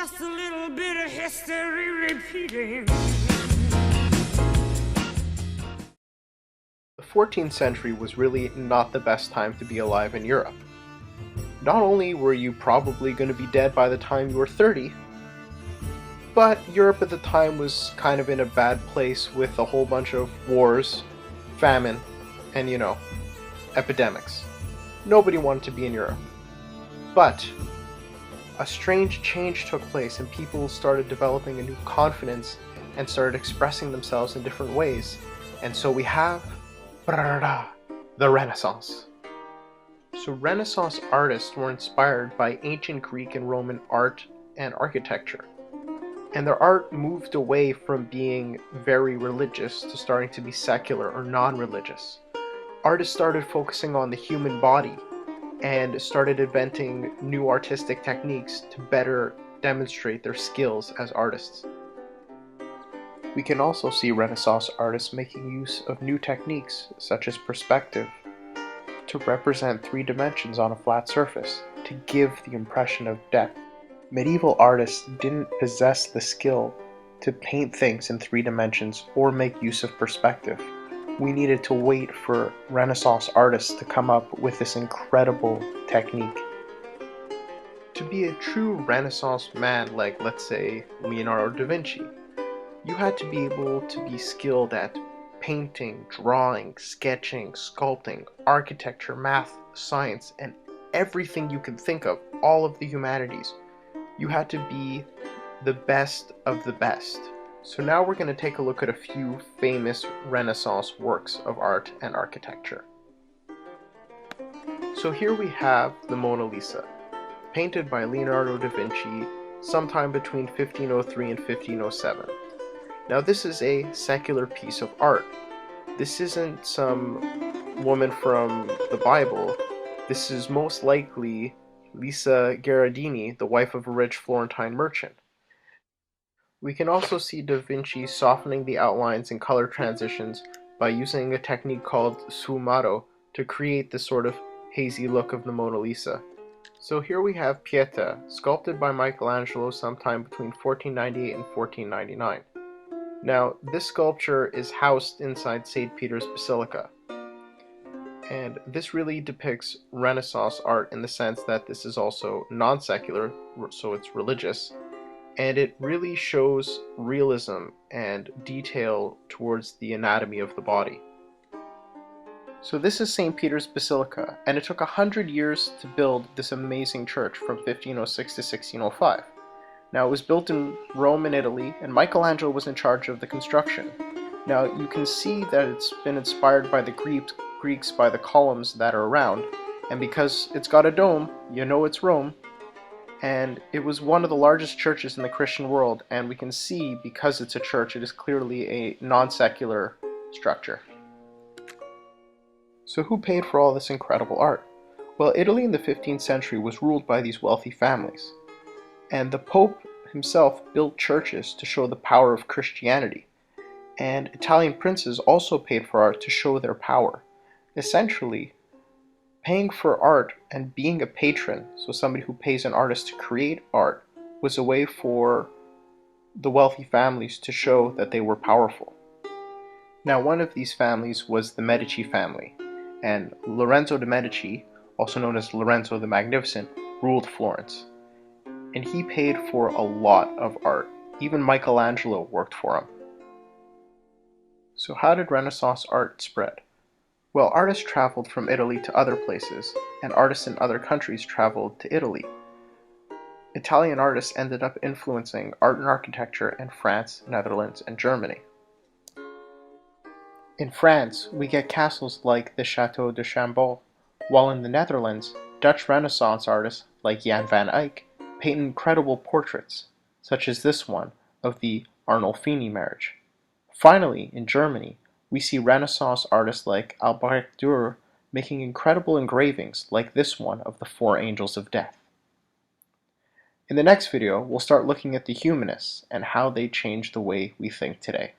Just a little bit of history repeating. The 14th century was really not the best time to be alive in Europe. Not only were you probably going to be dead by the time you were 30, but Europe at the time was kind of in a bad place with a whole bunch of wars, famine, and epidemics. Nobody wanted to be in Europe. But a strange change took place and people started developing a new confidence and started expressing themselves in different ways. And so we have the Renaissance. So Renaissance artists were inspired by ancient Greek and Roman art and architecture. And their art moved away from being very religious to starting to be secular or non-religious. Artists started focusing on the human body and started inventing new artistic techniques to better demonstrate their skills as artists. We can also see Renaissance artists making use of new techniques such as perspective to represent 3 dimensions on a flat surface to give the impression of depth. Medieval artists didn't possess the skill to paint things in 3 dimensions or make use of perspective. We needed to wait for Renaissance artists to come up with this incredible technique. To be a true Renaissance man, like let's say Leonardo da Vinci, you had to be able to be skilled at painting, drawing, sketching, sculpting, architecture, math, science, and everything you can think of, all of the humanities. You had to be the best of the best. So now we're going to take a look at a few famous Renaissance works of art and architecture. So here we have the Mona Lisa, painted by Leonardo da Vinci sometime between 1503 and 1507. Now this is a secular piece of art. This isn't some woman from the Bible. This is most likely Lisa Gherardini, the wife of a rich Florentine merchant. We can also see Da Vinci softening the outlines and color transitions by using a technique called sfumato to create this sort of hazy look of the Mona Lisa. So here we have Pieta, sculpted by Michelangelo sometime between 1498 and 1499. Now, this sculpture is housed inside St. Peter's Basilica. And this really depicts Renaissance art in the sense that this is also non-secular, so it's religious, and it really shows realism and detail towards the anatomy of the body. So this is St. Peter's Basilica, and it took 100 years to build this amazing church from 1506 to 1605. Now, it was built in Rome and Italy, and Michelangelo was in charge of the construction. Now, you can see that it's been inspired by the Greeks by the columns that are around, and because it's got a dome, you know it's Rome. And it was one of the largest churches in the Christian world, and we can see, because it's a church, it is clearly a non-secular structure. So who paid for all this incredible art? Well, Italy in the 15th century was ruled by these wealthy families, and the Pope himself built churches to show the power of Christianity, and Italian princes also paid for art to show their power. Essentially, paying for art and being a patron, so somebody who pays an artist to create art, was a way for the wealthy families to show that they were powerful. Now, one of these families was the Medici family, and Lorenzo de' Medici, also known as Lorenzo the Magnificent, ruled Florence. And he paid for a lot of art. Even Michelangelo worked for him. So how did Renaissance art spread? Well, artists traveled from Italy to other places, and artists in other countries traveled to Italy. Italian artists ended up influencing art and architecture in France, Netherlands, and Germany. In France, we get castles like the Château de Chambord, while in the Netherlands, Dutch Renaissance artists like Jan van Eyck paint incredible portraits, such as this one of the Arnolfini marriage. Finally, in Germany, we see Renaissance artists like Albrecht Dürer making incredible engravings like this one of the Four Angels of Death. In the next video, we'll start looking at the humanists and how they changed the way we think today.